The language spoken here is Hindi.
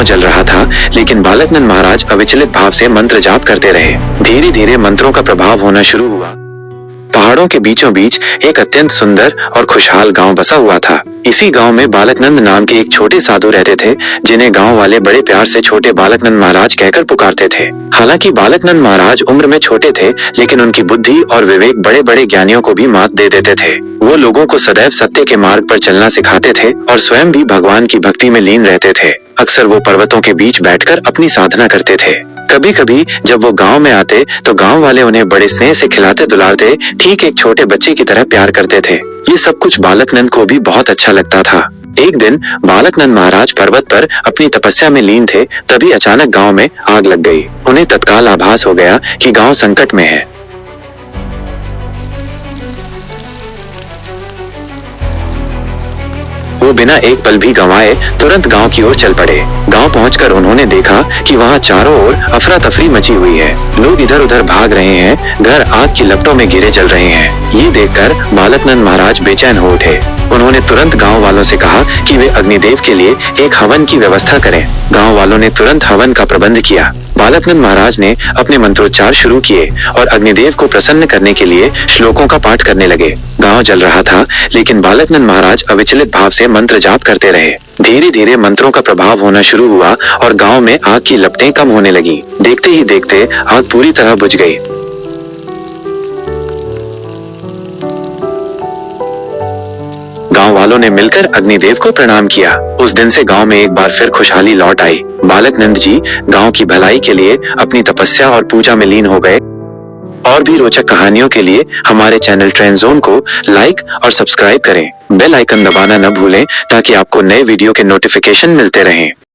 गांव जल रहा था, लेकिन बालक नंद महाराज अविचलित भाव से मंत्र जाप करते रहे। धीरे धीरे मंत्रों का प्रभाव होना शुरू हुआ। पहाड़ों के बीचों बीच एक अत्यंत सुंदर और खुशहाल गांव बसा हुआ था। इसी गांव में बालक नंद नाम के एक छोटे साधु रहते थे, जिन्हें गांव वाले बड़े प्यार से छोटे बालक नंद महाराज कहकर पुकारते थे। हालांकि बालक नंद महाराज उम्र में छोटे थे, लेकिन उनकी बुद्धि और विवेक बड़े बड़े ज्ञानियों को भी मात दे देते थे। वो लोगों को सदैव सत्य के मार्ग पर चलना सिखाते थे और स्वयं भी भगवान की भक्ति में लीन रहते थे। अक्सर वो पर्वतों के बीच बैठकर अपनी साधना करते थे। कभी कभी जब वो गांव में आते तो गांव वाले उन्हें बड़े स्नेह से खिलाते दुलारते ठीक एक छोटे बच्चे की तरह प्यार करते थे। ये सब कुछ बालक नंद को भी बहुत अच्छा लगता था। एक दिन बालक नंद महाराज पर्वत पर अपनी तपस्या में लीन थे, तभी अचानक गांव में आग लग गई। उन्हें तत्काल आभास हो गया कि गांव संकट में है। वो बिना एक पल भी गंवाए तुरंत गांव की ओर चल पड़े। गांव पहुंचकर उन्होंने देखा कि वहां चारों ओर अफरा तफरी मची हुई है। लोग इधर उधर भाग रहे हैं, घर आग की लपटों में घिरे जल रहे हैं। ये देखकर बालक नंद महाराज बेचैन हो उठे। उन्होंने तुरंत गांव वालों से कहा कि वे अग्निदेव के लिए एक हवन की व्यवस्था करें। गांव वालों ने तुरंत हवन का प्रबंध किया। बालक नंद महाराज ने अपने मंत्रोच्चार शुरू किए और अग्निदेव को प्रसन्न करने के लिए श्लोकों का पाठ करने लगे। गांव जल रहा था, लेकिन बालक नंद महाराज अविचलित भाव से मंत्र जाप करते रहे। धीरे धीरे मंत्रों का प्रभाव होना शुरू हुआ और गांव में आग की लपटें कम होने लगी। देखते ही देखते आग पूरी तरह बुझ गई। गांव वालों ने मिलकर अग्निदेव को प्रणाम किया। उस दिन से गांव में एक बार फिर खुशहाली लौट आई। बालक नंद जी गांव की भलाई के लिए अपनी तपस्या और पूजा में लीन हो गए। और भी रोचक कहानियों के लिए हमारे चैनल ट्रेंड जोन को लाइक और सब्सक्राइब करें। बेल आइकन दबाना न भूलें ताकि आपको नए वीडियो के नोटिफिकेशन मिलते रहें।